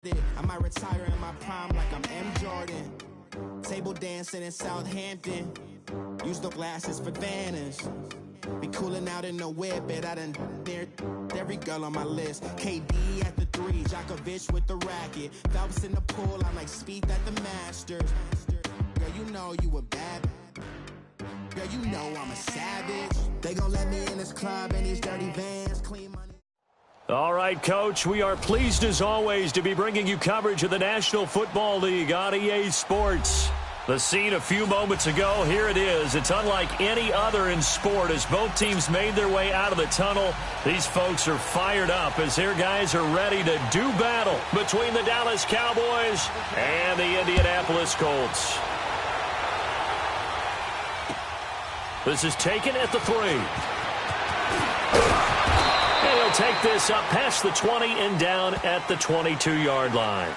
I might retire in my prime like I'm M. Jordan. Table dancing in Southampton. Use the glasses for Vanish. Be cooling out in the whip, but I done near every girl on my list. KD at the 3, Djokovic with the racket. Phelps in the pool, I'm like Speed at the Masters. Girl, you know you a bad. Girl, you know I'm a savage. They gon' let me in this club in these dirty Vans. Clean money. All right, Coach, we are pleased as always to be bringing you coverage of the National Football League on EA Sports. The scene a few moments ago, here it is. It's unlike any other in sport as both teams made their way out of the tunnel. These folks are fired up as their guys are ready to do battle between the Dallas Cowboys and the Indianapolis Colts. This is taken at the 3. And he'll take this up past the 20 and down at the 22-yard line.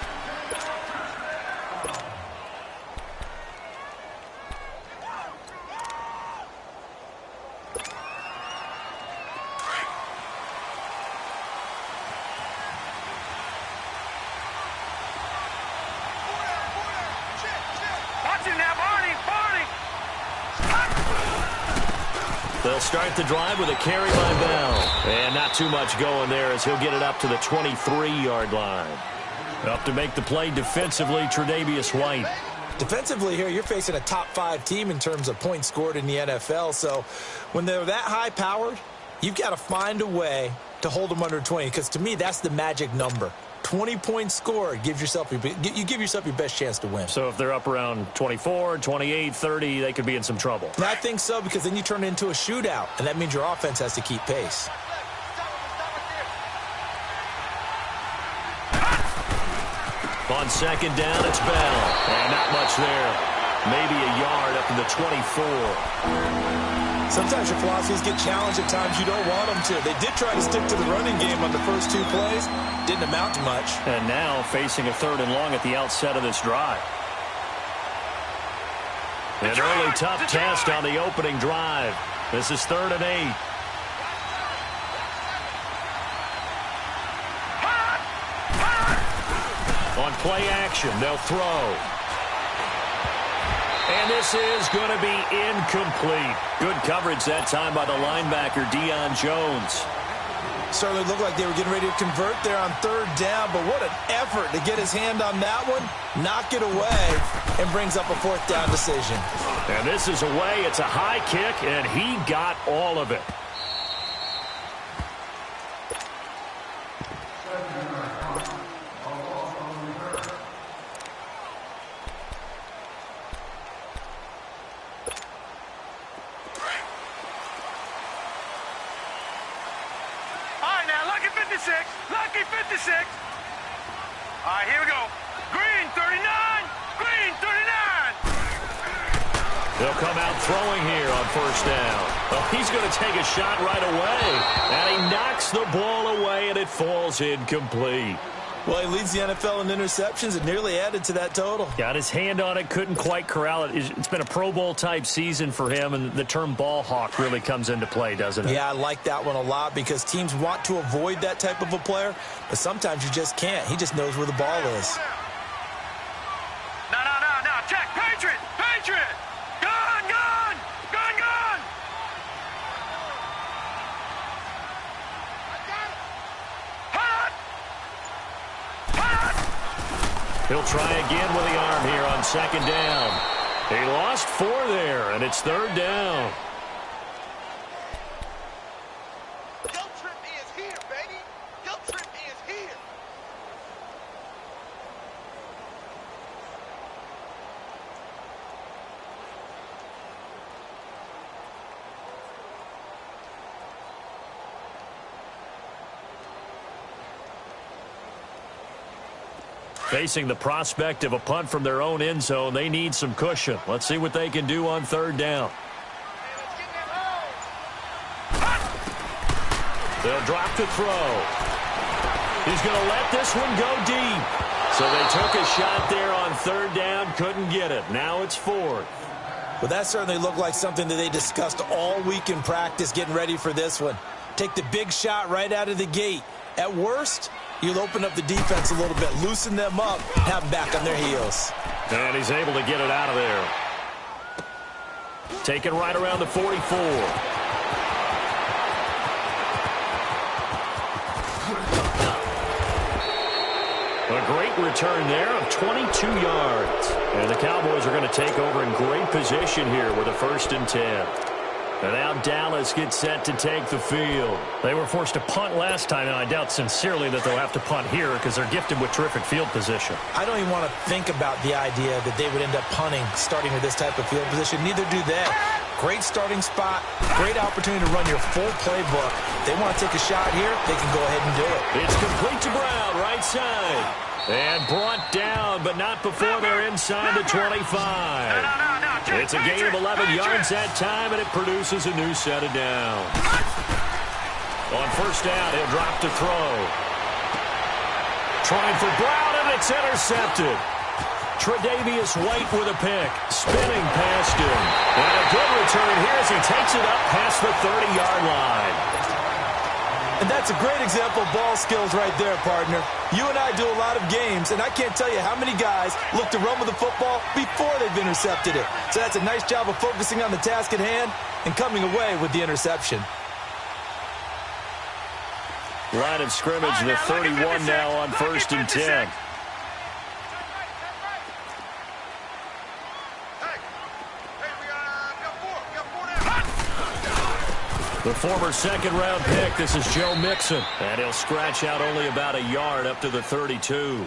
They'll start the drive with a carry by Bell. And not too much going there as he'll get it up to the 23-yard line. Up to make the play defensively, Tre'Davious White. Defensively here, you're facing a top-5 team in terms of points scored in the NFL. So when they're that high-powered, you've got to find a way to hold them under 20. Because to me, that's the magic number. 20 points scored, you give yourself your best chance to win. So if they're up around 24, 28, 30, they could be in some trouble. And I think so, because then you turn it into a shootout, and that means your offense has to keep pace. On second down, it's Bell. And not much there. Maybe a yard up to the 24. Sometimes your philosophies get challenged at times you don't want them to. They did try to stick to the running game on the first 2 plays. Didn't amount to much. And now facing a 3rd and long at the outset of this drive. An early tough test on the opening drive. This is 3rd and 8. On play action, they'll throw. And this is going to be incomplete. Good coverage that time by the linebacker, Deion Jones. Certainly looked like they were getting ready to convert there on 3rd down, but what an effort to get his hand on that one, knock it away, and brings up a 4th down decision. And this is away. It's a high kick, and he got all of it. Lucky 56. All right, here we go. Green 39. Green 39. They'll come out throwing here on 1st down. Well, he's going to take a shot right away. And he knocks the ball away, and it falls incomplete. Well, he leads the NFL in interceptions and nearly added to that total. Got his hand on it, couldn't quite corral it. It's been a Pro Bowl-type season for him, and the term ball hawk really comes into play, doesn't it? Yeah, I like that one a lot because teams want to avoid that type of a player, but sometimes you just can't. He just knows where the ball is. No. Check. Patriot. Gun. He'll try again with the arm here on 2nd down. He lost 4 there, and it's 3rd down. Guilt trip is here, baby. Guilt trip is here. Facing the prospect of a punt from their own end zone, they need some cushion. Let's see what they can do on 3rd down. They'll drop to throw. He's going to let this one go deep. So they took a shot there on 3rd down, couldn't get it. Now it's 4th. Well, that certainly looked like something that they discussed all week in practice getting ready for this one. Take the big shot right out of the gate. At worst, you'll open up the defense a little bit, loosen them up, have them back on their heels. And he's able to get it out of there. Taken right around the 44. A great return there of 22 yards. And the Cowboys are going to take over in great position here with a 1st and 10. And now Dallas gets set to take the field. They were forced to punt last time, and I doubt sincerely that they'll have to punt here because they're gifted with terrific field position. I don't even want to think about the idea that they would end up punting starting with this type of field position. Neither do they. Great starting spot, great opportunity to run your full playbook. They want to take a shot here, they can go ahead and do it. It's complete to Brown, right side. And brought down, but not before they're inside the 25. It's a gain of 11 yards that time, and it produces a new set of downs. On 1st down, he'll drop to throw. Trying for Brown, and it's intercepted. Tre'Davious White with a pick, spinning past him. And a good return here as he takes it up past the 30-yard line. And that's a great example of ball skills right there, partner. You and I do a lot of games, and I can't tell you how many guys look to run with the football before they've intercepted it. So that's a nice job of focusing on the task at hand and coming away with the interception. Line of scrimmage, the 31 now on 1st and 10. The former 2nd-round pick, this is Joe Mixon. And he'll scratch out only about a yard up to the 32.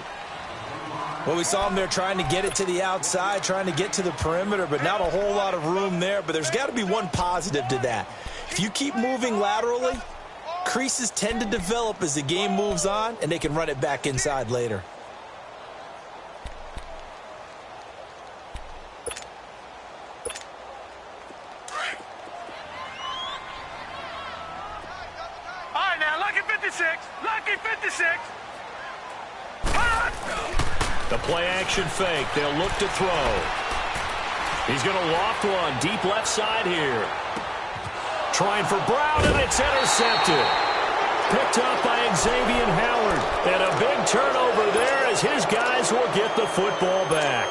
Well, we saw him there trying to get it to the outside, trying to get to the perimeter, but not a whole lot of room there. But there's got to be one positive to that. If you keep moving laterally, creases tend to develop as the game moves on, and they can run it back inside later. Lucky 56. The play-action fake. They'll look to throw. He's going to loft one deep left side here. Trying for Brown, and it's intercepted. Picked up by Xavier Howard. And a big turnover there as his guys will get the football back.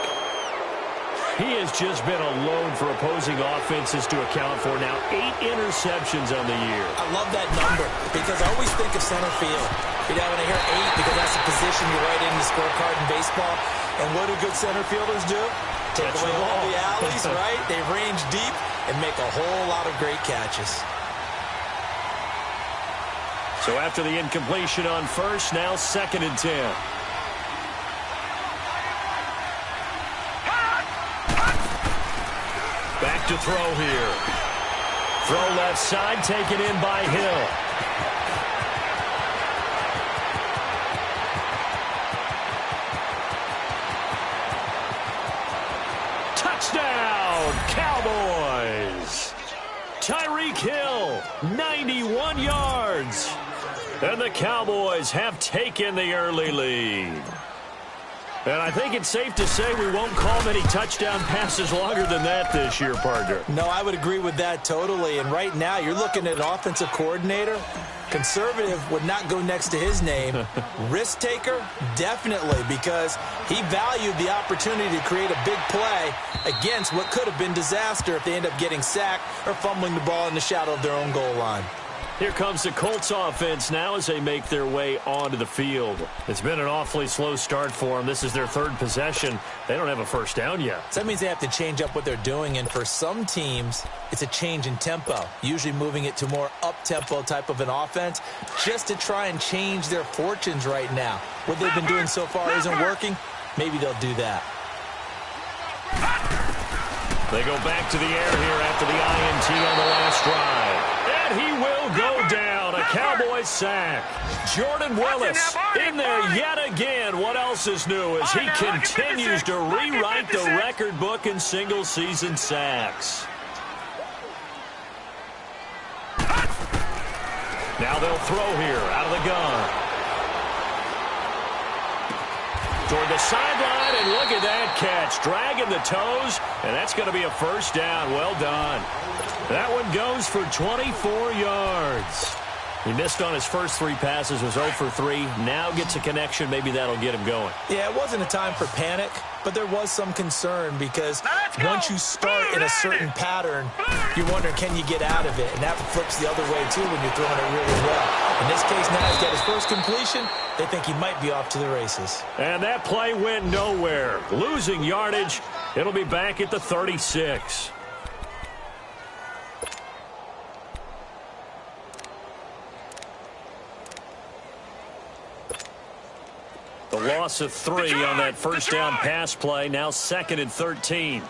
He has just been alone for opposing offenses to account for now 8 interceptions on the year. I love that number because I always think of center field. You know, when I hear 8, because that's the position you write in the scorecard in baseball. And what do good center fielders do? Take away all the alleys, right? They range deep and make a whole lot of great catches. So after the incompletion on 1st, now 2nd and 10. Back to throw here. Throw left side, taken in by Hill. Touchdown, Cowboys! Tyreek Hill, 91 yards. And the Cowboys have taken the early lead. And I think it's safe to say we won't call many touchdown passes longer than that this year, partner. No, I would agree with that totally. And right now, you're looking at an offensive coordinator. Conservative would not go next to his name. Risk taker, definitely, because he valued the opportunity to create a big play against what could have been disaster if they end up getting sacked or fumbling the ball in the shadow of their own goal line. Here comes the Colts offense now as they make their way onto the field. It's been an awfully slow start for them. This is their 3rd possession. They don't have a 1st down yet. So that means they have to change up what they're doing, and for some teams, it's a change in tempo, usually moving it to more up-tempo type of an offense just to try and change their fortunes right now. What they've been doing so far isn't working. Maybe they'll do that. They go back to the air here after the INT on the last drive. And he will go down. A Cowboys sack. Jordan Willis in there yet again. What else is new as he continues to rewrite the record book in single-season sacks. Now they'll throw here out of the gun. Toward the sideline, and look at that catch. Dragging the toes, and that's going to be a 1st down. Well done. That one goes for 24 yards. He missed on his first 3 passes, was 0 for 3. Now gets a connection. Maybe that'll get him going. Yeah, it wasn't a time for panic, but there was some concern because once you start in a certain pattern, you're wondering, can you get out of it? And that flips the other way, too, when you're throwing it really well. In this case, now he's got his first completion. They think he might be off to the races. And that play went nowhere. Losing yardage. It'll be back at the 36. The loss of 3 on that first down pass play. Now 2nd and 13.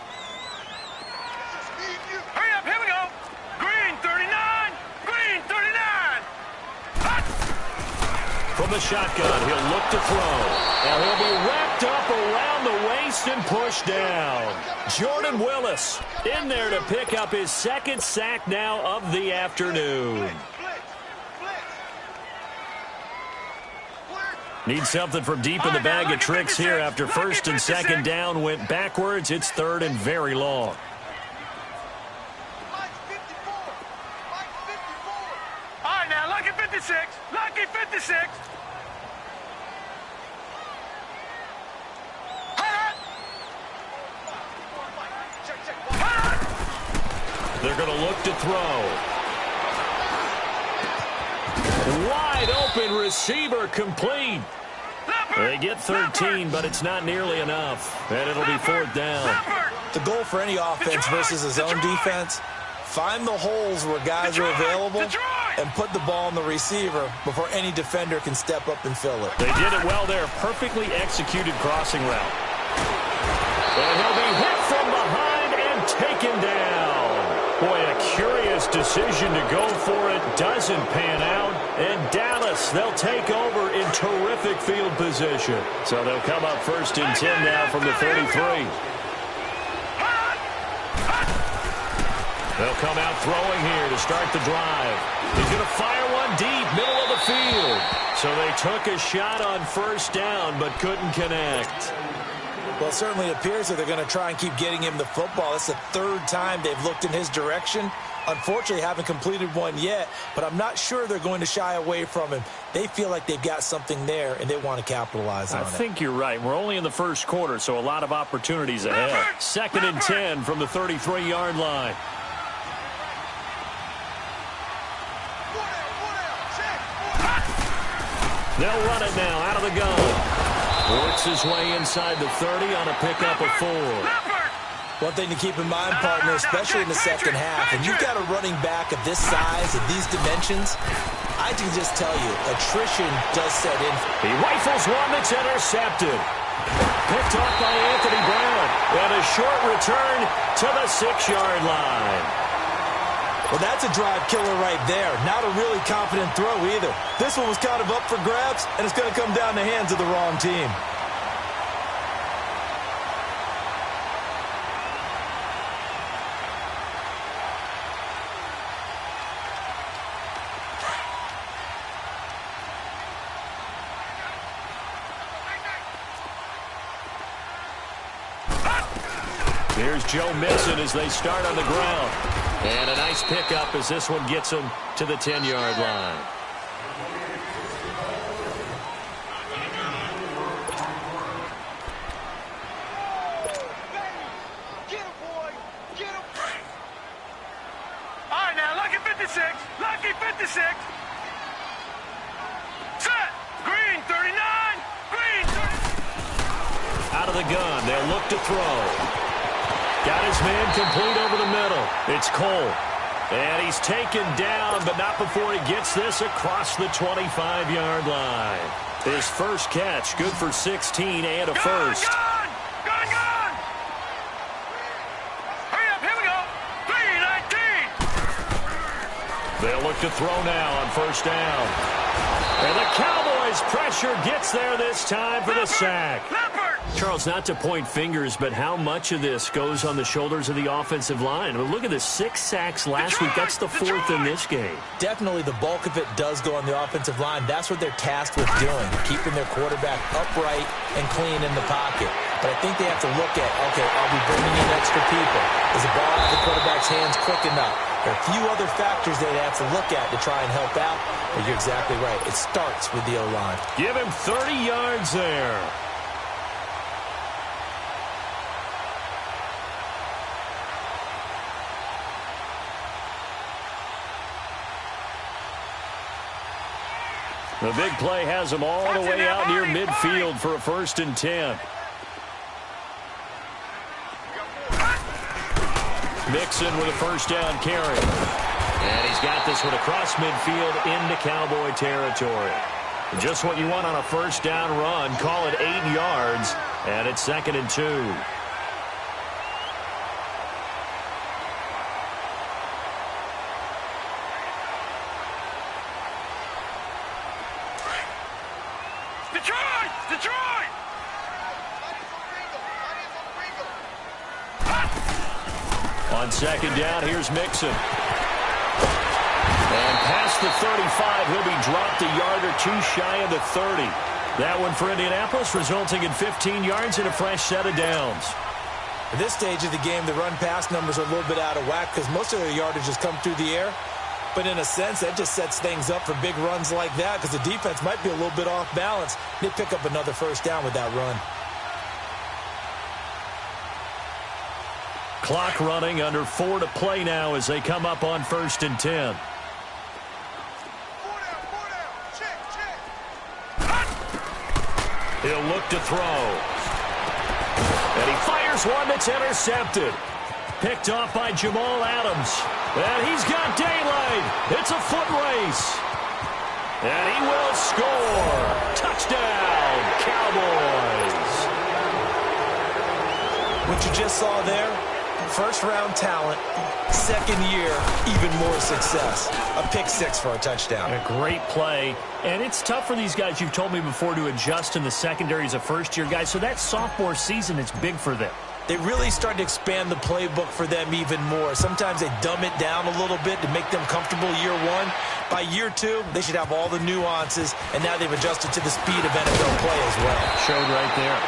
Hurry up, here we go. Green 39, green 39. Hot. From the shotgun, he'll look to throw. And he'll be wrapped up around the waist and pushed down. Jordan Willis in there to pick up his 2nd sack now of the afternoon. Need something from deep in the bag of tricks here after 1st and 2nd down went backwards. It's 3rd and very long. All right, now, lucky 56. Lucky 56. They're going to look to throw. Wide open receiver complete. They get 13, but it's not nearly enough. And it'll be 4th down. The goal for any offense versus his own defense, find the holes where guys are available and put the ball on the receiver before any defender can step up and fill it. They did it well there. Perfectly executed crossing route. And he'll be hit from behind and taken down. Boy, a curious decision to go for it. Doesn't pan out. And Dallas, they'll take over in terrific field position. So they'll come up 1st and 10 now from the 33. They'll come out throwing here to start the drive. He's going to fire one deep, middle of the field. So they took a shot on 1st down, but couldn't connect. Well, it certainly appears that they're going to try and keep getting him the football. That's the 3rd time they've looked in his direction. Unfortunately, haven't completed one yet, but I'm not sure they're going to shy away from him. They feel like they've got something there, and they want to capitalize on it. I think you're right. We're only in the 1st quarter, so a lot of opportunities ahead. 2nd and 10 from the 33-yard line. They'll run it now out of the gun. Works his way inside the 30 on a pickup of 4. One thing to keep in mind, partner, especially in the 2nd half, when you've got a running back of this size and these dimensions, I can just tell you, attrition does set in. He rifles one that's intercepted. Picked off by Anthony Brown. And a short return to the 6-yard line. Well, that's a drive killer right there. Not a really confident throw either. This one was kind of up for grabs, and it's going to come down the hands of the wrong team. Here's Joe Mixon as they start on the ground. And a nice pickup as this one gets him to the 10-yard line. Get him, boy. Get him. All right, now, lucky 56. Lucky 56. Set. Green 39. Green 39. Out of the gun. They'll look to throw. Got his man complete over the middle. It's Cole. And he's taken down, but not before he gets this across the 25-yard line. His first catch, good for 16 and a first. Gone! Hurry up, here we go. 3-19. They'll look to throw now on 1st down. And the Cowboys' pressure gets there this time for the sack. Charles, not to point fingers, but how much of this goes on the shoulders of the offensive line? I mean, look at the 6 sacks last week. That's the 4th in this game. Definitely the bulk of it does go on the offensive line. That's what they're tasked with doing, keeping their quarterback upright and clean in the pocket. But I think they have to look at, okay, are we bringing in extra people? Is the ball out of the quarterback's hands quick enough? There are a few other factors they'd have to look at to try and help out, but you're exactly right. It starts with the O-line. Give him 30 yards there. The big play has them all the way out near midfield for a 1st and 10. Mixon with a 1st down carry. And he's got this one across midfield into Cowboy territory. Just what you want on a 1st down run. Call it 8 yards, and it's 2nd and 2. Detroit! On 2nd down, here's Mixon. And past the 35, he'll be dropped a yard or two shy of the 30. That one for Indianapolis, resulting in 15 yards and a fresh set of downs. At this stage of the game, the run-pass numbers are a little bit out of whack because most of their yardage has come through the air. But in a sense, that just sets things up for big runs like that because the defense might be a little bit off balance. They pick up another 1st down with that run. Clock running, under 4 to play now as they come up on 1st and 10. He'll look to throw. And he fires one that's intercepted. Picked off by Jamal Adams. And he's got daylight. It's a foot race. And he will score. Touchdown, Cowboys. What you just saw there, 1st-round talent, 2nd year, even more success. A pick 6 for a touchdown. A great play. And it's tough for these guys, you've told me before, to adjust in the secondary as a 1st-year guy. So that sophomore season is big for them. They really start to expand the playbook for them even more. Sometimes they dumb it down a little bit to make them comfortable year 1. By year 2, they should have all the nuances, and now they've adjusted to the speed of NFL play as well. Showed right there.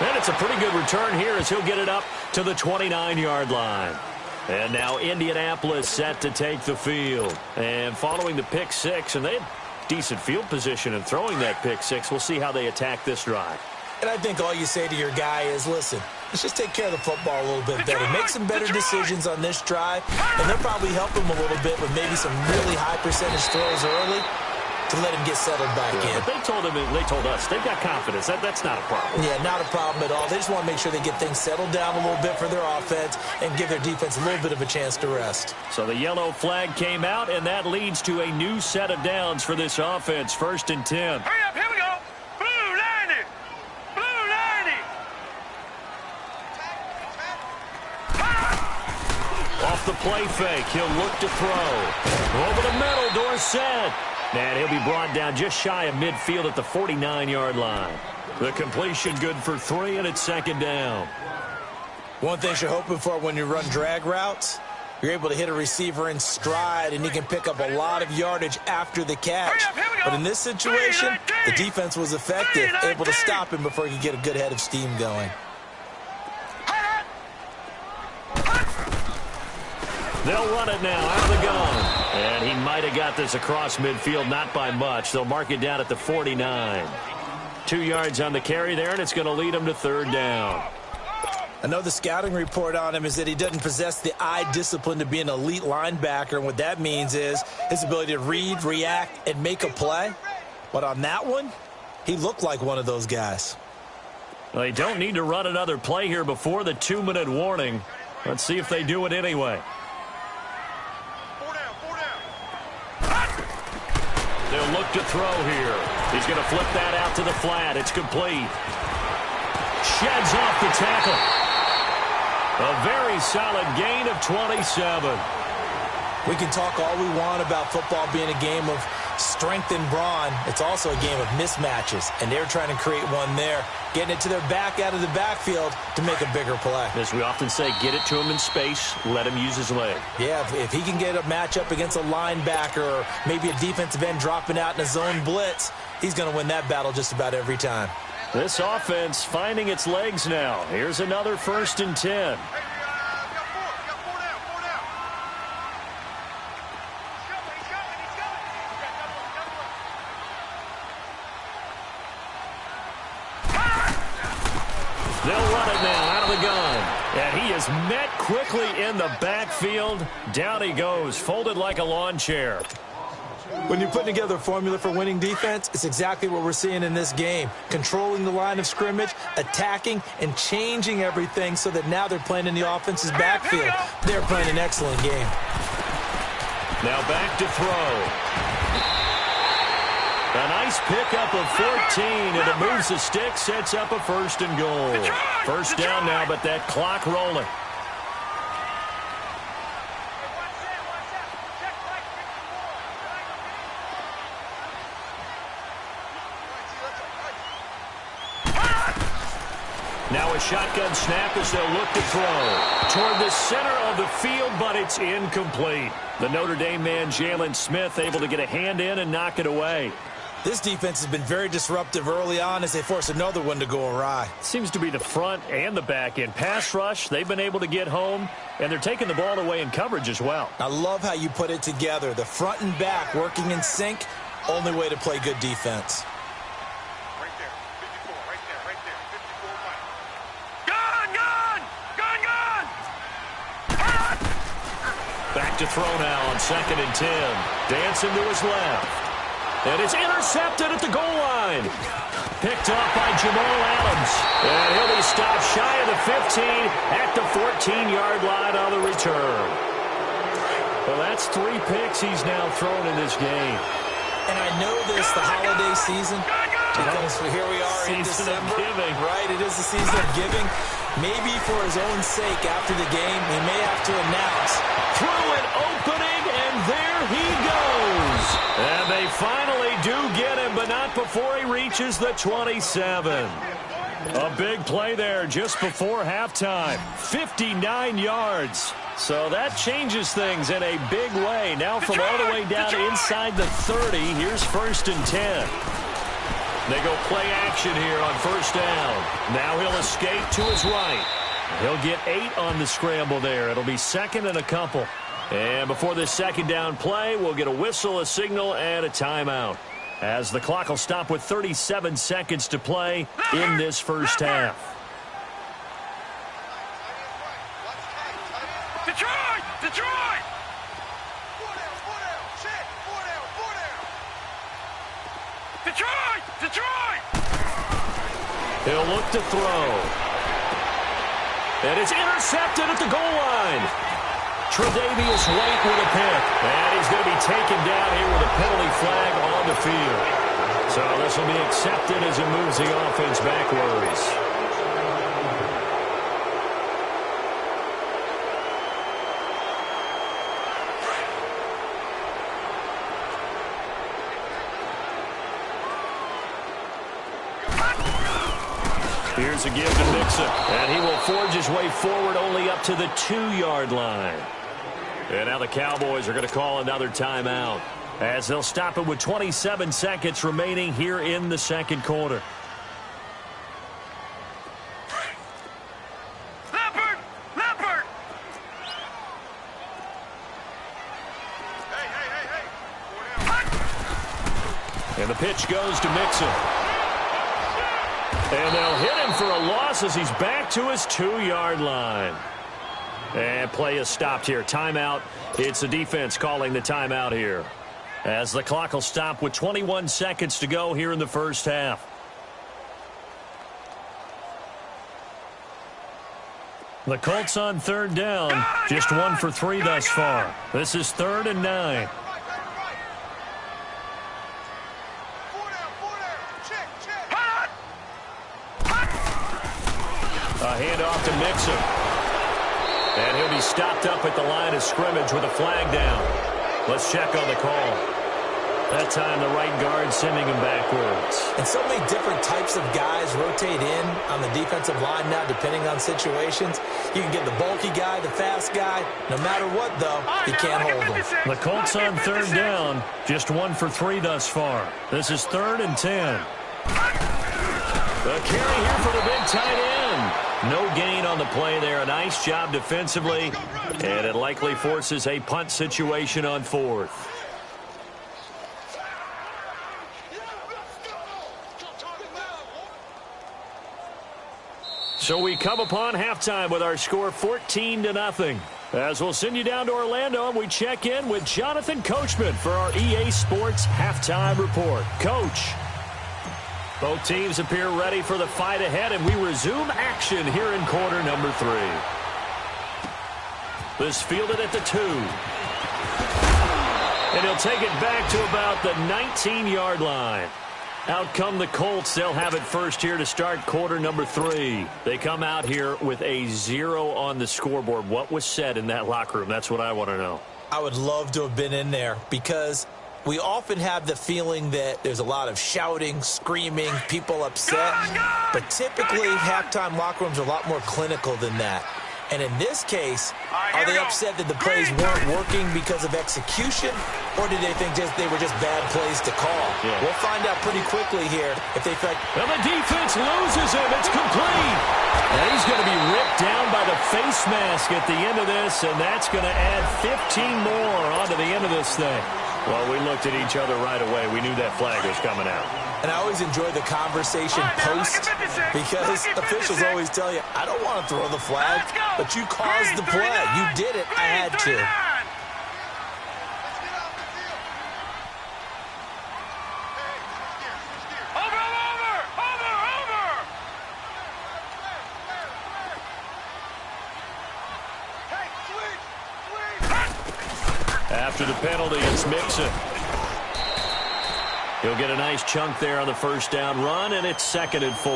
And it's a pretty good return here as he'll get it up to the 29-yard line. And now Indianapolis set to take the field. And following the pick 6, and they had decent field position in throwing that pick 6. We'll see how they attack this drive. And I think all you say to your guy is, listen, let's just take care of the football a little bit better. Make some better decisions on this drive, and they'll probably help him a little bit with maybe some really high percentage throws early to let him get settled back in. But they told us, they've got confidence. That's not a problem. Yeah, not a problem at all. They just want to make sure they get things settled down a little bit for their offense and give their defense a little bit of a chance to rest. So the yellow flag came out, and that leads to a new set of downs for this offense. 1st and 10. Hurry up, here we go. Blue 90. Blue 90. Off the play fake, he'll look to throw. Over the middle, Dorsett. And he'll be brought down just shy of midfield at the 49-yard line. The completion good for 3, and it's 2nd down. One thing you're hoping for when you run drag routes, you're able to hit a receiver in stride, and he can pick up a lot of yardage after the catch. But in this situation, the defense was effective, able to stop him before he could get a good head of steam going. They'll run it now out of the gun. And he might have got this across midfield, not by much. They'll mark it down at the 49. 2 yards on the carry there, and it's going to lead him to 3rd down. I know the scouting report on him is that he doesn't possess the eye discipline to be an elite linebacker. And what that means is his ability to read, react, and make a play. But on that one, he looked like one of those guys. Well, they don't need to run another play here before the 2-minute warning. Let's see if they do it anyway. They'll look to throw here. He's going to flip that out to the flat. It's complete. Sheds off the tackle. A very solid gain of 27. We can talk all we want about football being a game of strength and brawn. It's also a game of mismatches, and they're trying to create one there, getting it to their back out of the backfield to make a bigger play. As we often say, get it to him in space, let him use his leg. Yeah, if he can get a matchup against a linebacker or maybe a defensive end dropping out in a zone blitz, he's going to win that battle just about every time. This offense finding its legs now. Here's another 1st and 10. They'll run it now out of the gun. And he is met quickly in the backfield. Down he goes, folded like a lawn chair. When you're putting together a formula for winning defense, it's exactly what we're seeing in this game. Controlling the line of scrimmage, attacking, and changing everything so that now they're playing in the offense's backfield. They're playing an excellent game. Now back to throw. A nice pickup of 14, and it moves the stick, sets up a 1st and goal. First down now, but that clock rolling. Now a shotgun snap as they'll look to throw toward the center of the field, but it's incomplete. The Notre Dame man, Jalen Smith, able to get a hand in and knock it away. This defense has been very disruptive early on as they force another one to go awry. Seems to be the front and the back end. Pass rush, they've been able to get home, and they're taking the ball away in coverage as well. I love how you put it together. The front and back working in sync, only way to play good defense. Right there, 54, right there, 54 right. Gun! Back to throw now on 2nd and 10. Dancing to his left. And it's intercepted at the goal line. Picked off by Jamal Adams. And he'll be stopped shy of the 15 at the 14-yard line on the return. Well, that's 3 picks he's now thrown in this game. And I know this, the holiday season, because here we are in December. Giving. Right, it is the season of giving. Maybe for his own sake after the game, he may have to announce. Through an opening, and there he goes. And they finally do get him, but not before he reaches the 27. A big play there just before halftime. 59 yards. So that changes things in a big way. Now from all the way down inside the 30, here's 1st and 10. They go play action here on 1st down. Now he'll escape to his right. He'll get 8 on the scramble there. It'll be 2nd and a couple. And before this 2nd down play, we'll get a whistle, a signal, and a timeout, as the clock will stop with 37 seconds to play in this first half. Detroit! Detroit! Detroit! Detroit! He'll look to throw. And it's intercepted at the goal line. Tre'Davious White with a pick. And he's going to be taken down here with a penalty flag on the field. So this will be accepted as it moves the offense backwards. Here's a give to Mixon, and he will forge his way forward only up to the 2-yard line. And now the Cowboys are going to call another timeout, as they'll stop it with 27 seconds remaining here in the 2nd quarter. Leopard! Leopard! Hey! And the pitch goes to Mixon. And they'll hit him for a loss as he's back to his 2-yard line. And play is stopped here. Timeout. It's the defense calling the timeout here, as the clock will stop with 21 seconds to go here in the first half. The Colts on 3rd down. Just 1 for 3 thus far. This is 3rd and 9. A handoff to Mixon. And he'll be stopped up at the line of scrimmage with a flag down. Let's check on the call. That time the right guard sending him backwards. And so many different types of guys rotate in on the defensive line now depending on situations. You can get the bulky guy, the fast guy. No matter what, though, you can't hold them. The Colts on 3rd down. Just 1 for 3 thus far. This is 3rd and 10. The carry here for the big tight end. No gain on the play there. A nice job defensively. And it likely forces a punt situation on 4th. So we come upon halftime with our score 14-0. As we'll send you down to Orlando, and we check in with Jonathan Coachman for our EA Sports Halftime Report. Coach. Both teams appear ready for the fight ahead, and we resume action here in quarter number 3. This fielded at the 2. And he'll take it back to about the 19-yard line. Out come the Colts. They'll have it first here to start quarter number 3. They come out here with a 0 on the scoreboard. What was said in that locker room? That's what I want to know. I would love to have been in there because we often have the feeling that there's a lot of shouting, screaming, people upset. But typically, halftime locker rooms are a lot more clinical than that. And in this case, are they upset that the plays weren't working because of execution, or did they think they were just bad plays to call? Yeah. We'll find out pretty quickly here if they think. Well, the defense loses him. It's complete. And he's going to be ripped down by the face mask at the end of this, and that's going to add 15 more onto the end of this thing. Well, we looked at each other right away. We knew that flag was coming out. And I always enjoy the conversation post because officials always tell you, I don't want to throw the flag, but you caused the play. You did it. I had to. After the penalty, it's Mixon. He'll get a nice chunk there on the first down run, and it's 2nd and 4.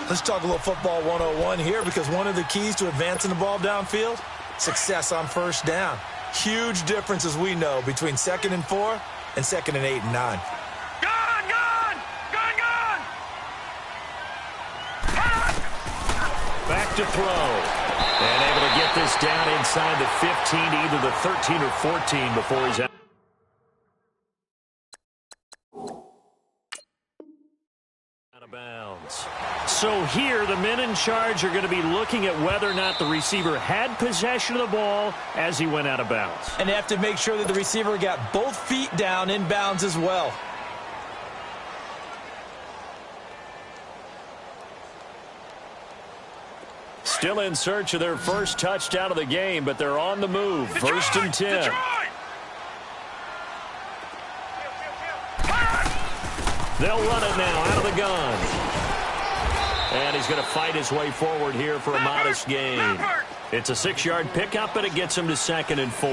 Let's talk a little football 101 here because one of the keys to advancing the ball downfield, success on first down. Huge difference, as we know, between 2nd and 4 and 2nd and 8 and 9. Back to throw. And able to get this down inside the 15 to either the 13 or 14 before he's out. Out of bounds. So here, the men in charge are going to be looking at whether or not the receiver had possession of the ball as he went out of bounds. And they have to make sure that the receiver got both feet down in bounds as well. Still in search of their first touchdown of the game, but they're on the move. First and 10. They'll run it now out of the gun. And he's going to fight his way forward here for a modest gain. It's a 6-yard pickup, and it gets him to 2nd and 4.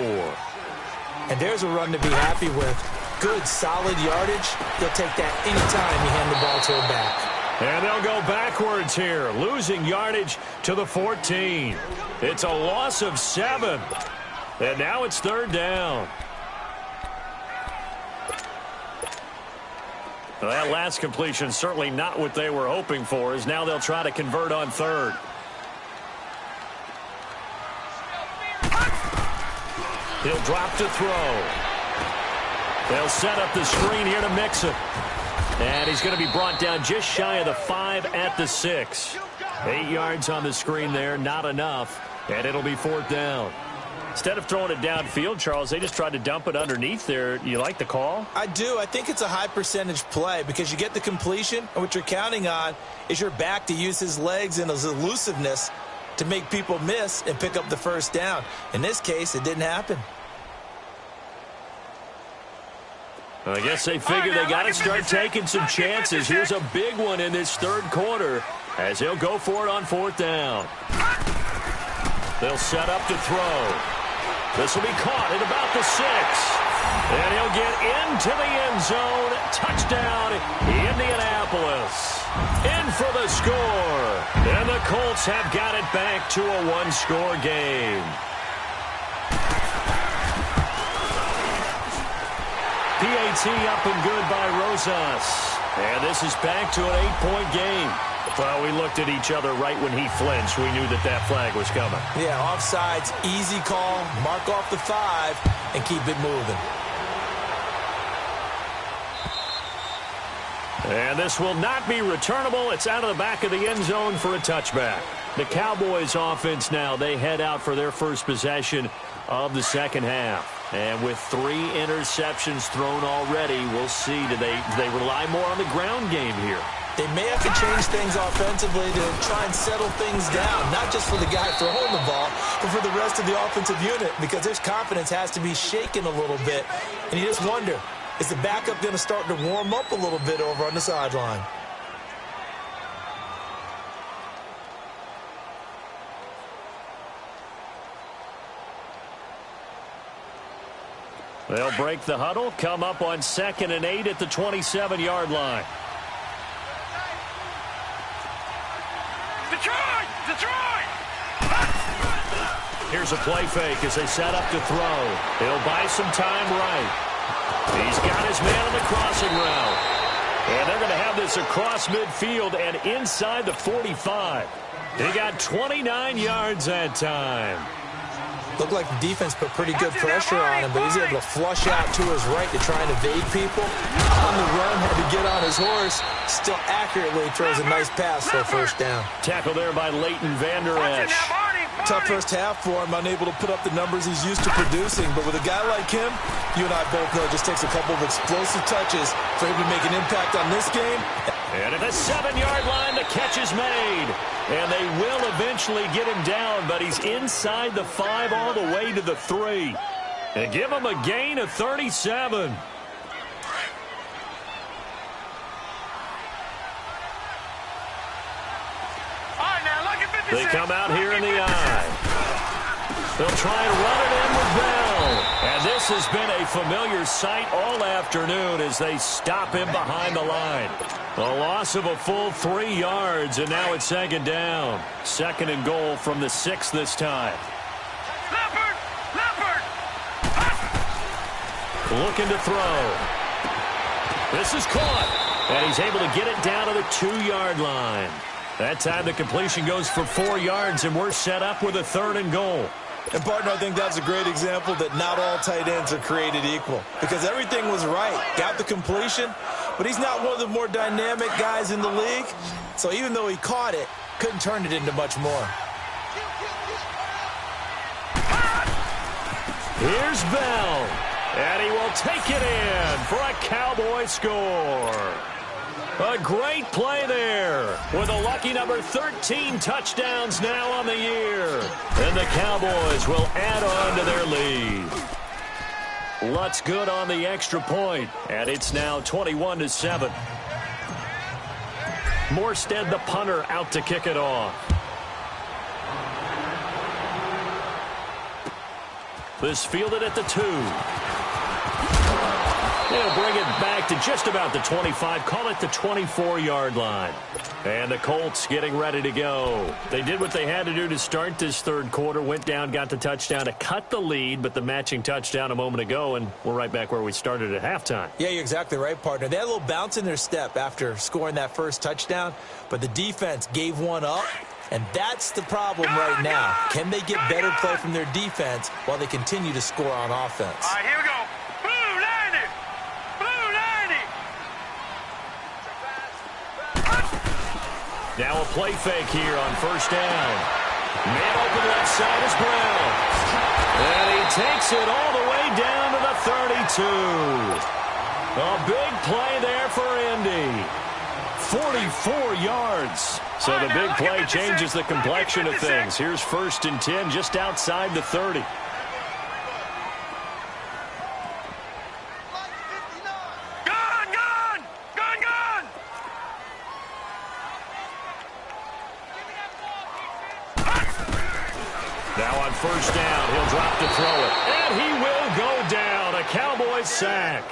And there's a run to be happy with. Good, solid yardage. They'll take that anytime you hand the ball to him back. And they'll go backwards here, losing yardage to the 14. It's a loss of 7. And now it's 3rd down. Well, that last completion certainly not what they were hoping for, as now they'll try to convert on 3rd. He'll drop to throw. They'll set up the screen here to Mixon. And he's going to be brought down just shy of the 5 at the 6. 8 yards on the screen there, not enough. And it'll be 4th down. Instead of throwing it downfield, Charles, they just tried to dump it underneath there. You like the call? I do. I think it's a high percentage play because you get the completion, and what you're counting on is your back to use his legs and his elusiveness to make people miss and pick up the first down. In this case, it didn't happen. I guess they figure they got to start taking some chances. Here's a big one in this 3rd quarter as he'll go for it on 4th down. They'll set up to throw. This will be caught at about the 6. And he'll get into the end zone. Touchdown, Indianapolis. In for the score. And the Colts have got it back to a 1-score game. PAT up and good by Rosas. And this is back to an 8-point game. Well, we looked at each other right when he flinched. We knew that that flag was coming. Yeah, offsides, easy call. Mark off the 5 and keep it moving. And this will not be returnable. It's out of the back of the end zone for a touchback. The Cowboys offense now, they head out for their first possession of the second half. And with 3 interceptions thrown already, we'll see. Do they rely more on the ground game here? They may have to change things offensively to try and settle things down, not just for the guy throwing the ball, but for the rest of the offensive unit, because his confidence has to be shaken a little bit. And you just wonder, is the backup going to start to warm up a little bit over on the sideline? They'll break the huddle, come up on 2nd and 8 at the 27-yard line. Detroit! Detroit! Here's a play fake as they set up to throw. He'll buy some time right. He's got his man on the crossing route. And they're going to have this across midfield and inside the 45. He got 29 yards that time. Looked like the defense put pretty good pressure on him, but he's able to flush out to his right to try and evade people. On the run, had to get on his horse. Still accurately throws a nice pass for a first down. Tackle there by Leighton Vander Esch. Tough first half for him, unable to put up the numbers he's used to producing. But with a guy like him, you and I both know it just takes a couple of explosive touches for him to make an impact on this game. And at the 7-yard line, the catch is made. And they will eventually get him down, but he's inside the 5 all the way to the 3. And give him a gain of 37. They come out here in the eye. They'll try and run it in with Bell. And this has been a familiar sight all afternoon as they stop him behind the line. A loss of a full 3 yards, and now it's 2nd down. 2nd and goal from the 6 this time. Leopard! Leopard! Looking to throw. This is caught. And he's able to get it down to the 2-yard line. That time the completion goes for 4 yards, and we're set up with a 3rd and goal. And, partner, I think that's a great example that not all tight ends are created equal. Because everything was right. Got the completion, but he's not one of the more dynamic guys in the league. So even though he caught it, couldn't turn it into much more. Here's Bell. And he will take it in for a Cowboy score. A great play there with a lucky number 13 touchdowns now on the year. And the Cowboys will add on to their lead. Lutz good on the extra point, and it's now 21-7. Morstead, the punter, out to kick it off. This fielded at the 2. They'll bring it back to just about the 25, call it the 24-yard line. And the Colts getting ready to go. They did what they had to do to start this 3rd quarter, went down, got the touchdown to cut the lead, but the matching touchdown a moment ago, and we're right back where we started at halftime. Yeah, you're exactly right, partner. They had a little bounce in their step after scoring that first touchdown, but the defense gave one up, and that's the problem right now. Can they get better play from their defense while they continue to score on offense? All right, here we go. Now a play fake here on 1st down. Man open left side is Brown. And he takes it all the way down to the 32. A big play there for Indy. 44 yards. So the big play changes the complexion of things. Here's 1st and 10 just outside the 30. Now on 1st down, he'll drop to throw it. And he will go down. A Cowboys sack.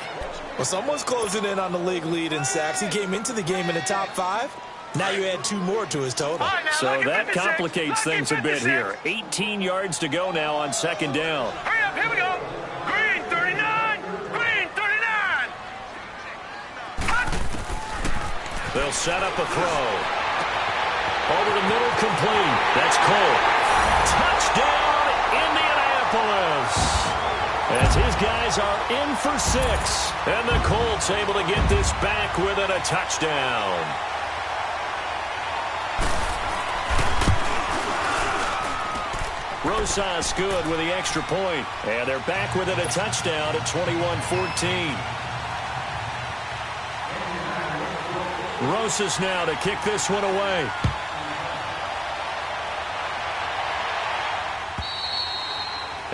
Well, someone's closing in on the league lead in sacks. He came into the game in the top 5. Now you add 2 more to his total. So that complicates things a bit here. 18 yards to go now on 2nd down. Hurry up, here we go. Green 39. Green 39. They'll set up a throw. Over the middle, complete. That's Cole. Touchdown, Indianapolis. As his guys are in for 6. And the Colts able to get this back within a touchdown. Rosas good with the extra point. And they're back within a touchdown at 21-14. Rosas now to kick this one away.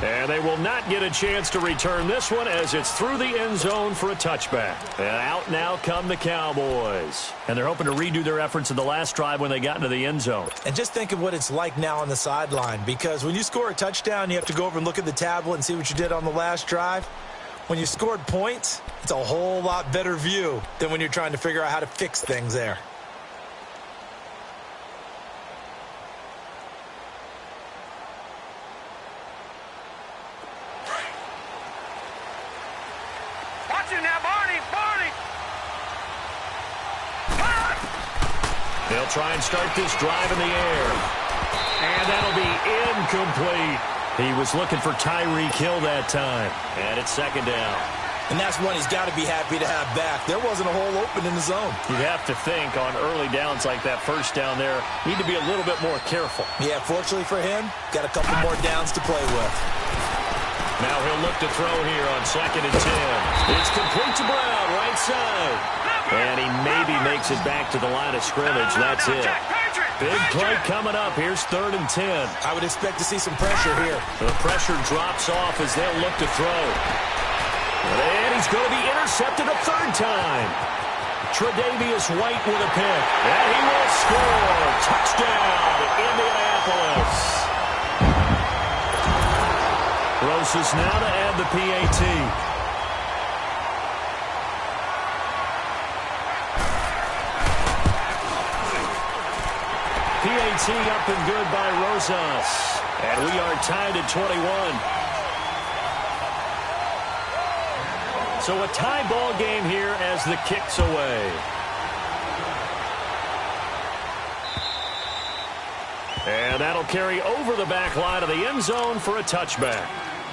And they will not get a chance to return this one as it's through the end zone for a touchback. And out now come the Cowboys. And they're hoping to redo their efforts in the last drive when they got into the end zone. And just think of what it's like now on the sideline, because when you score a touchdown, you have to go over and look at the tablet and see what you did on the last drive. When you scored points, it's a whole lot better view than when you're trying to figure out how to fix things there. They'll try and start this drive in the air. And that'll be incomplete. He was looking for Tyreek Hill that time. And it's second down. And that's one he's got to be happy to have back. There wasn't a hole open in the zone. You'd have to think on early downs like that first down there, need to be a little bit more careful. Yeah, fortunately for him, got a couple more downs to play with. Now he'll look to throw here on 2nd and 10. It's complete to Brown, right side. And he maybe makes it back to the line of scrimmage. That's it. Big play coming up. Here's 3rd and 10. I would expect to see some pressure here. The pressure drops off as they'll look to throw. And he's going to be intercepted a 3rd time. Tre'Davious White with a pick. And he will score. Touchdown, Indianapolis. Rosas now to add the PAT. PAT up and good by Rosas. And we are tied at 21. So a tie ball game here as the kick's away. And that'll carry over the back line of the end zone for a touchback.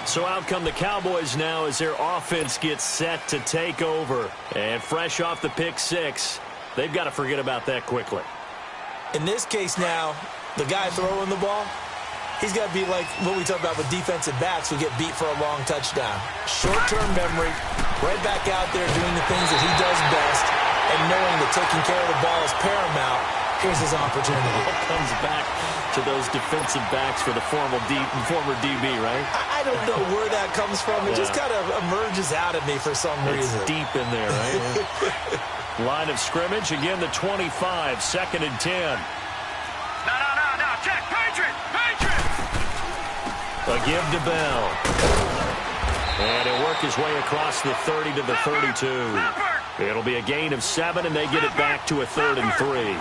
So out come the Cowboys now as their offense gets set to take over. And fresh off the pick six, they've got to forget about that quickly. In this case now, the guy throwing the ball, he's got to be like what we talk about with defensive backs who get beat for a long touchdown. Short-term memory, right back out there doing the things that he does best, and knowing that taking care of the ball is paramount. Here's his opportunity. It comes back to those defensive backs for the former DB, right? I don't know where that comes from. It just kind of emerges out of me for some reason. It's deep in there, right? Line of scrimmage, again the 25, 2nd and 10. No, check, Patriot! A give to Bell. And he'll work his way across the 30 to the 32. It'll be a gain of 7, and they get it back to a 3rd and 3.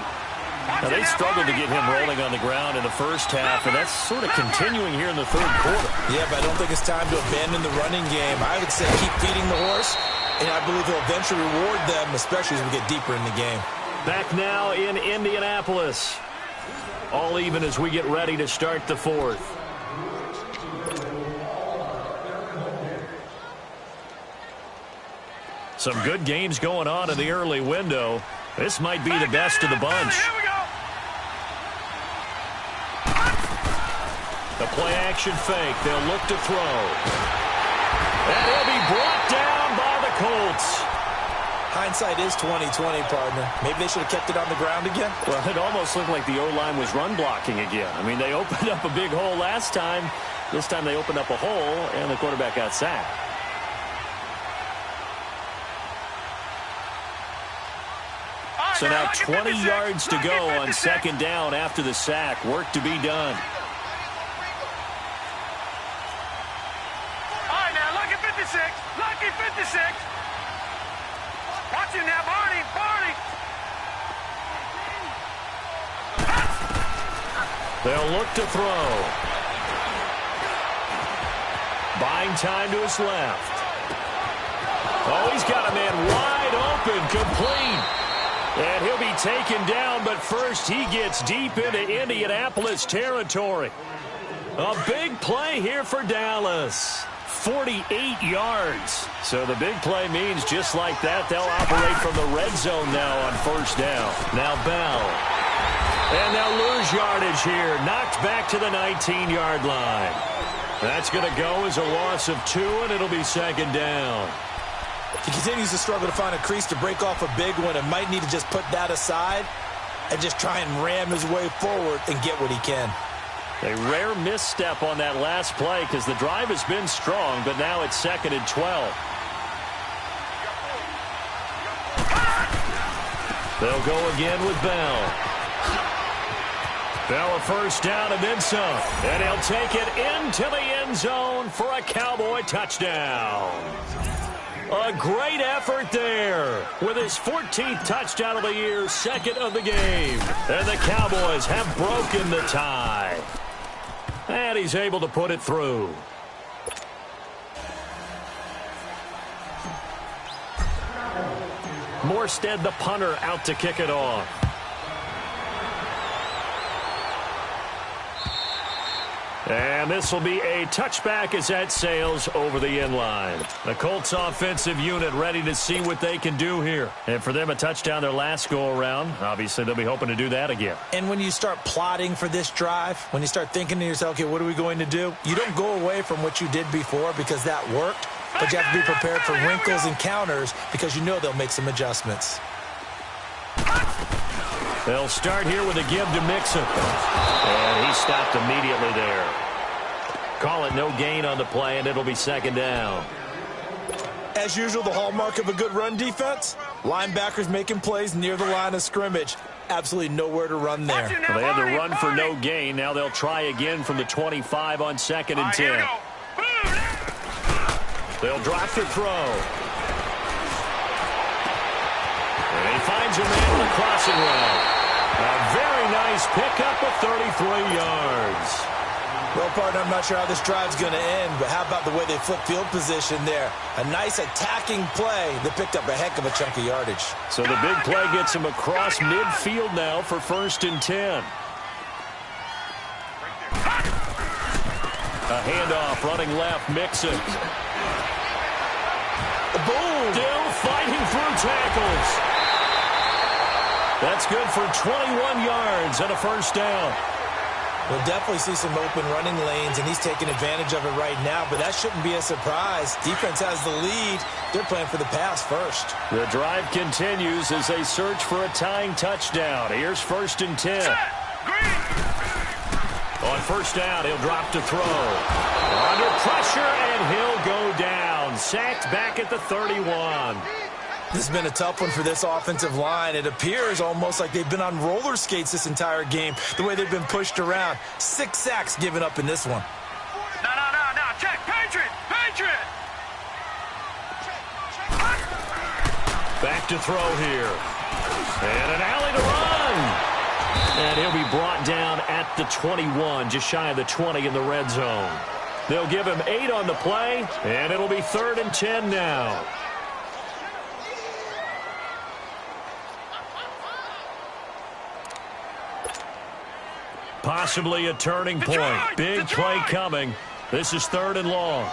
Now, they struggled to get him rolling on the ground in the first half, and that's sort of continuing here in the 3rd quarter. Yeah, but I don't think it's time to abandon the running game. I would say keep feeding the horse, and I believe he'll eventually reward them, especially as we get deeper in the game. Back now in Indianapolis. All even as we get ready to start the 4th. Some good games going on in the early window. This might be the best of the bunch. The play-action fake. They'll look to throw. And he'll be brought down by the Colts. Hindsight is 20/20, partner. Maybe they should have kept it on the ground again. Well, it almost looked like the O-line was run blocking again. I mean, they opened up a big hole last time. This time they opened up a hole, and the quarterback got sacked. So now 20 yards to go on 2nd down after the sack. Work to be done. All right, now, lucky 56. Lucky 56. Watch him now, Barney. They'll look to throw. Buying time to his left. Oh, he's got a man wide open, complete. And he'll be taken down, but first he gets deep into Indianapolis territory. A big play here for Dallas. 48 yards. So the big play means just like that, they'll operate from the red zone now on 1st down. Now Bell. And they'll lose yardage here. Knocked back to the 19-yard line. That's going to go as a loss of 2, and it'll be 2nd down. He continues to struggle to find a crease to break off a big one and might need to just put that aside and just try and ram his way forward and get what he can. A rare misstep on that last play because the drive has been strong, but now it's 2nd and 12. They'll go again with Bell. Bell a first down and then some. And he'll take it into the end zone for a Cowboy touchdown. A great effort there with his 14th touchdown of the year, 2nd of the game. And the Cowboys have broken the tie. And he's able to put it through. Morstead, the punter, out to kick it off. And this will be a touchback as that sails over the end line. The Colts offensive unit ready to see what they can do here. And for them, a touchdown their last go-around. Obviously, they'll be hoping to do that again. And when you start plotting for this drive, when you start thinking to yourself, okay, what are we going to do? You don't go away from what you did before because that worked. But you have to be prepared for wrinkles and counters because you know they'll make some adjustments. They'll start here with a give to Mixon. And he stopped immediately there. Call it no gain on the play, and it'll be 2nd down. As usual, the hallmark of a good run defense, linebackers making plays near the line of scrimmage. Absolutely nowhere to run there. Well, they had the run for no gain. Now they'll try again from the 25 on 2nd and 10. They'll drop to throw. And he finds a man on the crossing route. A very nice pickup of 33 yards. Well, partner, I'm not sure how this drive's going to end, but how about the way they flip field position there? A nice attacking play that picked up a heck of a chunk of yardage. So the big play gets him across midfield now for 1st and 10. A handoff running left, Mixon. Boom! Still fighting through tackles. That's good for 21 yards and a 1st down. We'll definitely see some open running lanes, and he's taking advantage of it right now, but that shouldn't be a surprise. Defense has the lead. They're playing for the pass first. The drive continues as they search for a tying touchdown. Here's 1st and 10. On 1st down, he'll drop to throw. Under pressure, and he'll go down. Sacked back at the 31. This has been a tough one for this offensive line. It appears almost like they've been on roller skates this entire game, the way they've been pushed around. 6 sacks given up in this one. No. Check. Patriot. Back to throw here. And an alley to run. And he'll be brought down at the 21, just shy of the 20 in the red zone. They'll give him 8 on the play, and it'll be 3rd and 10 now. Possibly a turning point. Big play coming. This is 3rd and long.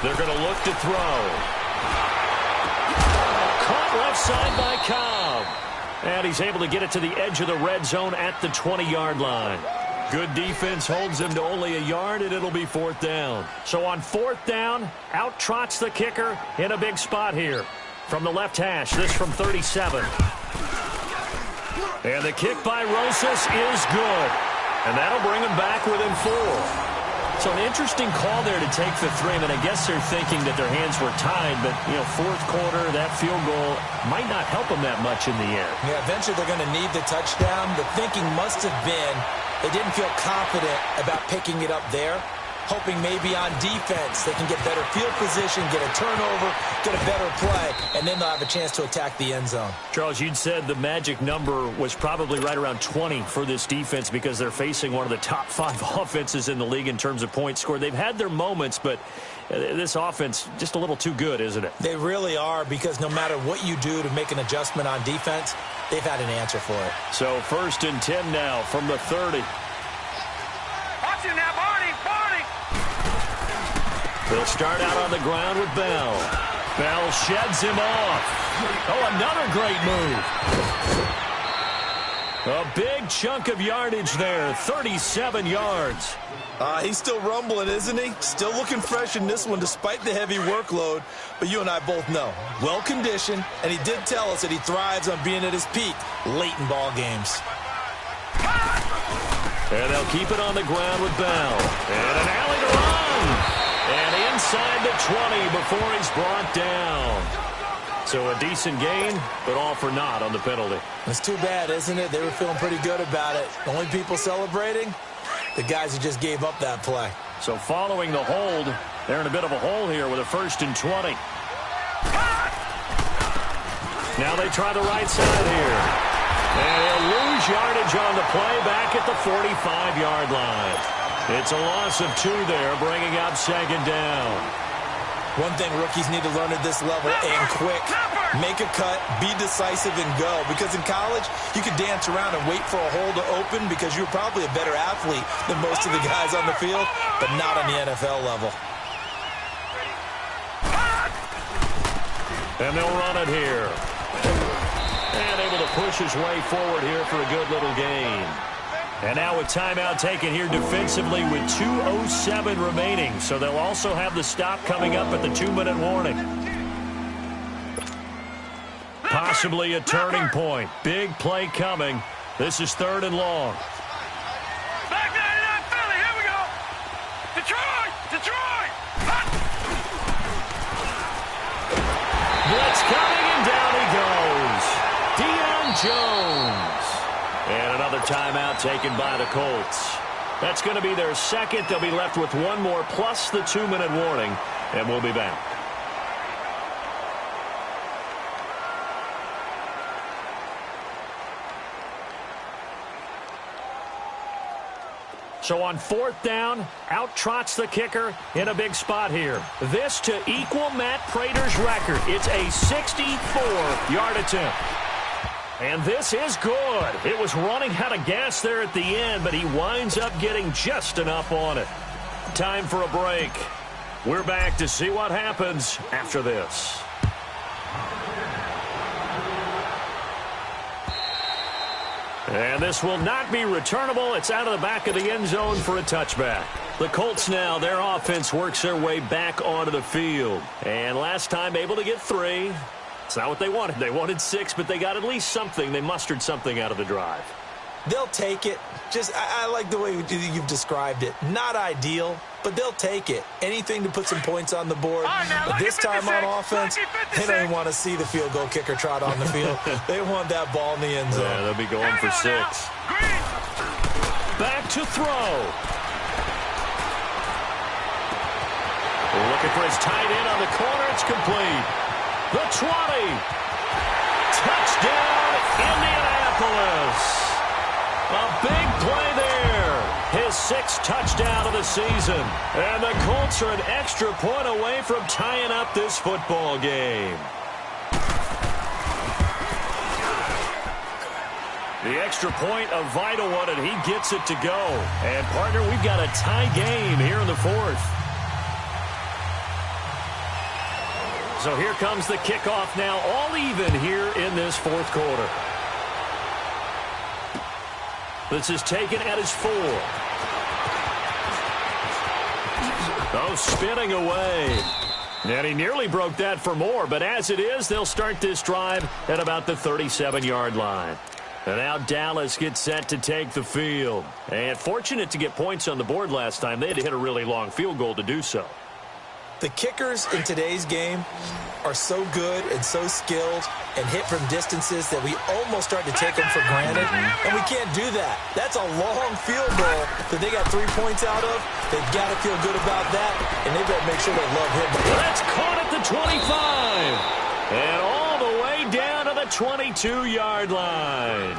They're going to look to throw. Caught left side by Cobb. And he's able to get it to the edge of the red zone at the 20-yard line. Good defense holds him to only a yard, and it'll be 4th down. So on 4th down, out trots the kicker in a big spot here. From the left hash, this from 37. And the kick by Rosas is good. And that'll bring him back within 4. So an interesting call there to take the 3. I mean, I guess they're thinking that their hands were tied, but, 4th quarter, that field goal might not help them that much in the end. Yeah, eventually they're going to need the touchdown. The thinking must have been they didn't feel confident about picking it up there, hoping maybe on defense they can get better field position, get a turnover, get a better play, and then they'll have a chance to attack the end zone. Charles, you'd said the magic number was probably right around 20 for this defense because they're facing one of the top 5 offenses in the league in terms of points scored. They've had their moments, but this offense just a little too good, isn't it? They really are, because no matter what you do to make an adjustment on defense, they've had an answer for it. So 1st and 10 now from the 30. Watch it now, Barney. They'll start out on the ground with Bell. Bell sheds him off. Oh, another great move. A big chunk of yardage there, 37 yards. He's still rumbling, isn't he? Still looking fresh in this one despite the heavy workload. But you and I both know, well-conditioned, and he did tell us that he thrives on being at his peak late in ball games. And they'll keep it on the ground with Bell. And an alley to run. And inside the 20 before he's brought down. So a decent gain, but all for naught on the penalty. It's too bad, isn't it? They were feeling pretty good about it. The only people celebrating, the guys who just gave up that play. So following the hold, they're in a bit of a hole here with a 1st and 20. Now they try the right side here. And he'll lose yardage on the play back at the 45-yard line. It's a loss of 2 there, bringing up 2nd down. One thing rookies need to learn at this level, and quick. Make a cut, be decisive, and go. Because in college, you can dance around and wait for a hole to open because you're probably a better athlete than most of the guys on the field, but not on the NFL level. And they'll run it here. And able to push his way forward here for a good little gain. And now a timeout taken here defensively with 2:07 remaining. So they'll also have the stop coming up at the 2-minute warning. Possibly a turning point. Big play coming. This is 3rd and long. Back 99 Philly, here we go. Detroit, Detroit. Blitz coming, and down he goes. Deion Jones. And another timeout taken by the Colts. That's going to be their 2nd. They'll be left with 1 more plus the 2-minute warning, and we'll be back. So on 4th down, out trots the kicker in a big spot here. This to equal Matt Prater's record. It's a 64-yard attempt. And this is good. It was running out of gas there at the end, but he winds up getting just enough on it. Time for a break. We're back to see what happens after this. And this will not be returnable. It's out of the back of the end zone for a touchback. The Colts now, their offense works their way back onto the field. And last time able to get 3. It's not what they wanted. They wanted 6, but they got at least something. They mustered something out of the drive. They'll take it. I like the way you've described it. Not ideal, but they'll take it. Anything to put some points on the board. But this time on offense, they don't even want to see the field goal kicker trot on the field. They want that ball in the end zone. Yeah, they'll be going for 6. Back to throw. Looking for his tight end on the corner. It's complete. The 20. Touchdown, Indianapolis. A big play there. His 6th touchdown of the season. And the Colts are an extra point away from tying up this football game. The extra point, a vital one, and he gets it to go. And, partner, we've got a tie game here in the 4th. So here comes the kickoff now, all even here in this 4th quarter. This is taken at his 4. Oh, spinning away. And he nearly broke that for more, but as it is, they'll start this drive at about the 37-yard line. And now Dallas gets set to take the field. And fortunate to get points on the board last time. They had to hit a really long field goal to do so. The kickers in today's game are so good and so skilled and hit from distances that we almost start to take them for granted, and we can't do that. That's a long field goal that they got 3 points out of. They've got to feel good about that, and they better make sure they love him. That's caught at the 25, and all the way down to the 22-yard line.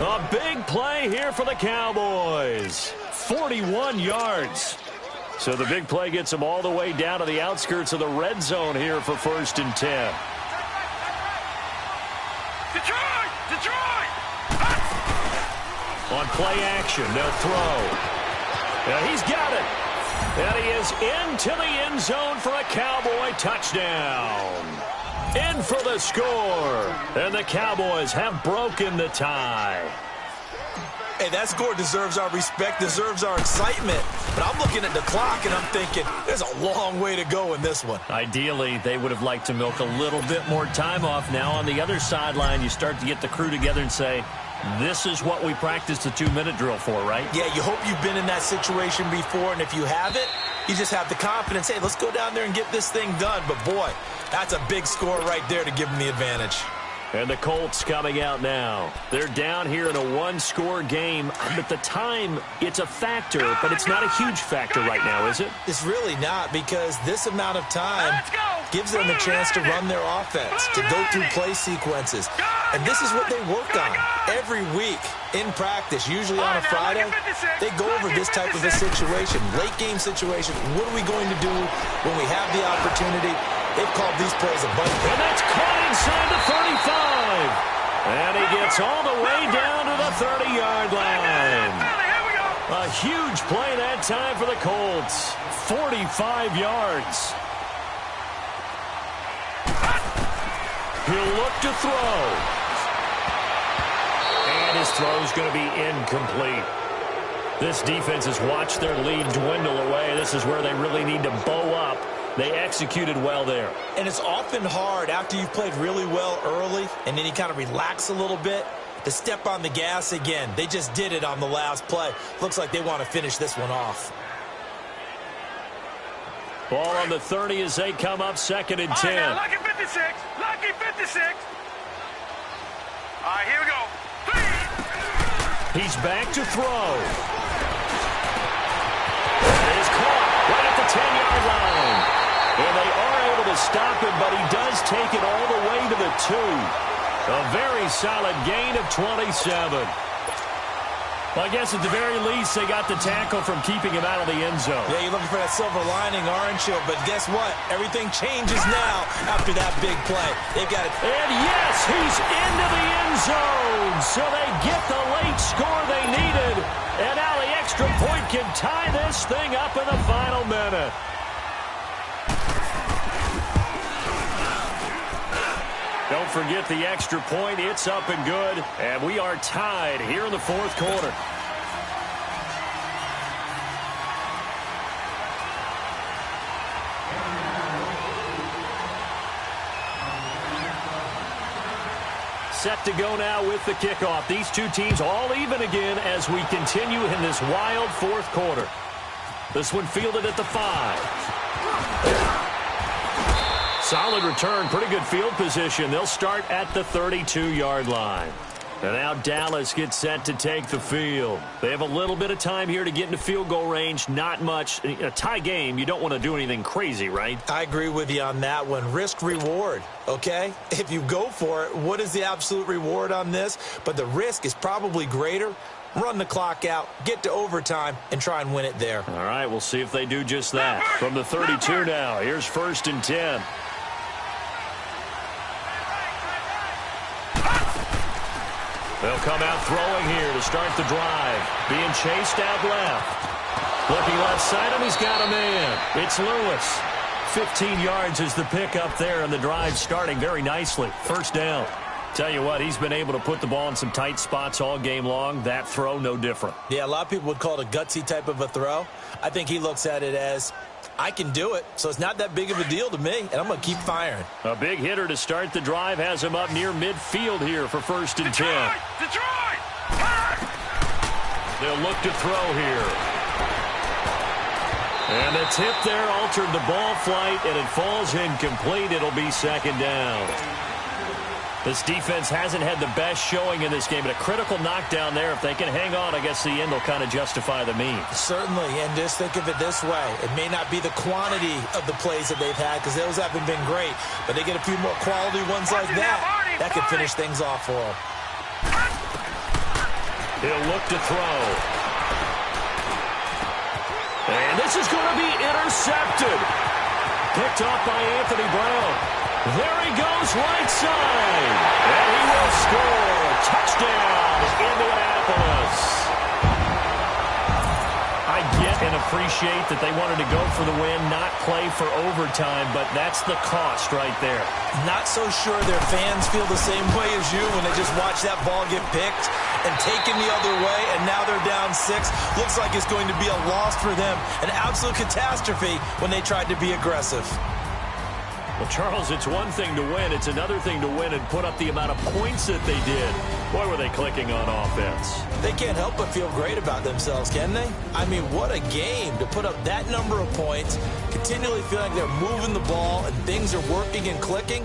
A big play here for the Cowboys. 41 yards. So the big play gets them all the way down to the outskirts of the red zone here for 1st and 10. Detroit! Detroit! On play action, they'll throw. Yeah, he's got it. And he is into the end zone for a Cowboy touchdown. In for the score. And the Cowboys have broken the tie. Hey, that score deserves our respect, deserves our excitement. But I'm looking at the clock, and I'm thinking, there's a long way to go in this one. Ideally, they would have liked to milk a little bit more time off. Now, on the other sideline, you start to get the crew together and say, this is what we practiced the 2-minute drill for, right? Yeah, you hope you've been in that situation before, and if you haven't, you just have the confidence, hey, let's go down there and get this thing done. But, boy, that's a big score right there to give them the advantage. And the Colts coming out now. They're down here in a one-score game. But the time, it's a factor, but it's not a huge factor right now, is it? It's really not, because this amount of time gives them a chance to run their offense, to go through play sequences. And this is what they work on every week in practice, usually on a Friday. They go over this type of a situation, late-game situation. What are we going to do when we have the opportunity? They've called these plays a bunch. And that's caught inside the 35. And he gets all the way down to the 30-yard line. A huge play that time for the Colts. 45 yards. He'll look to throw. And his throw's going to be incomplete. This defense has watched their lead dwindle away. This is where they really need to bow up. They executed well there. And it's often hard after you've played really well early and then you kind of relax a little bit to step on the gas again. They just did it on the last play. Looks like they want to finish this one off. Ball on the 30 as they come up, 2nd and 10. All right, now, lucky 56. Lucky 56. All right, here we go. 3. He's back to throw. It is caught right at the 10-yard line. And they are able to stop him, but he does take it all the way to the 2. A very solid gain of 27. Well, I guess at the very least, they got the tackle from keeping him out of the end zone. Yeah, you're looking for that silver lining, aren't you? But guess what? Everything changes now after that big play. They've got it. And yes, he's into the end zone. So they get the late score they needed. And now the extra point can tie this thing up in the final minute. Don't forget the extra point. It's up and good. And we are tied here in the 4th quarter. Set to go now with the kickoff. These two teams all even again as we continue in this wild 4th quarter. This one fielded at the 5. Solid return, pretty good field position. They'll start at the 32-yard line. And now Dallas gets set to take the field. They have a little bit of time here to get into field goal range. Not much. A tie game, you don't want to do anything crazy, right? I agree with you on that one. Risk reward, okay? If you go for it, what is the absolute reward on this? But the risk is probably greater. Run the clock out, get to overtime, and try and win it there. All right, we'll see if they do just that. From the 32 now, here's 1st and 10. They'll come out throwing here to start the drive. Being chased out left. Looking left side him, he's got a man. It's Lewis. 15 yards is the pickup there, and the drive starting very nicely. 1st down. Tell you what, he's been able to put the ball in some tight spots all game long. That throw, no different. Yeah, a lot of people would call it a gutsy type of a throw. I think he looks at it as, I can do it, so it's not that big of a deal to me, and I'm going to keep firing. A big hitter to start the drive has him up near midfield here for 1st and 10. Detroit! They'll look to throw here. And the tip there altered the ball flight, and it falls incomplete. It'll be 2nd down. This defense hasn't had the best showing in this game, but a critical knockdown there. If they can hang on, I guess the end will kind of justify the means. Certainly, and just think of it this way. It may not be the quantity of the plays that they've had because those haven't been great, but they get a few more quality ones like that. That could finish things off for them. He'll look to throw. And this is going to be intercepted. Picked off by Anthony Brown. There he goes right side. And he will score. Touchdown, Indianapolis. I guess can appreciate that they wanted to go for the win, not play for overtime, but that's the cost right there. Not so sure their fans feel the same way as you when they just watch that ball get picked and taken the other way, and now they're down 6. Looks like it's going to be a loss for them. An absolute catastrophe when they tried to be aggressive. Well, Charles, it's one thing to win. It's another thing to win and put up the amount of points that they did. Boy, were they clicking on offense. They can't help but feel great about themselves, can they? I mean, what a game to put up that number of points, continually feeling like they're moving the ball and things are working and clicking.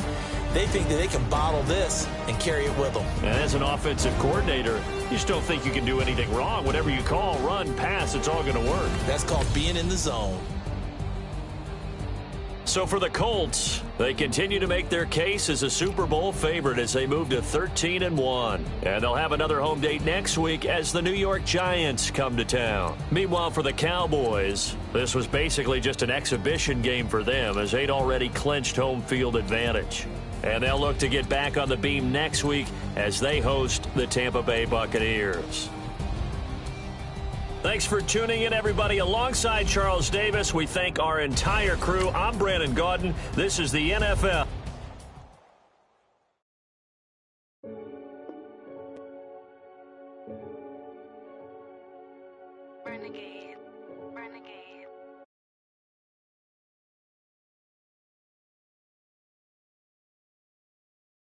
They think that they can bottle this and carry it with them. And as an offensive coordinator, you just don't think you can do anything wrong. Whatever you call, run, pass, it's all going to work. That's called being in the zone. So for the Colts, they continue to make their case as a Super Bowl favorite as they move to 13-1. And they'll have another home date next week as the New York Giants come to town. Meanwhile, for the Cowboys, this was basically just an exhibition game for them as they'd already clinched home field advantage. And they'll look to get back on the beam next week as they host the Tampa Bay Buccaneers. Thanks for tuning in, everybody. Alongside Charles Davis, we thank our entire crew. I'm Brandon Gaudin. This is the NFL. Renegade.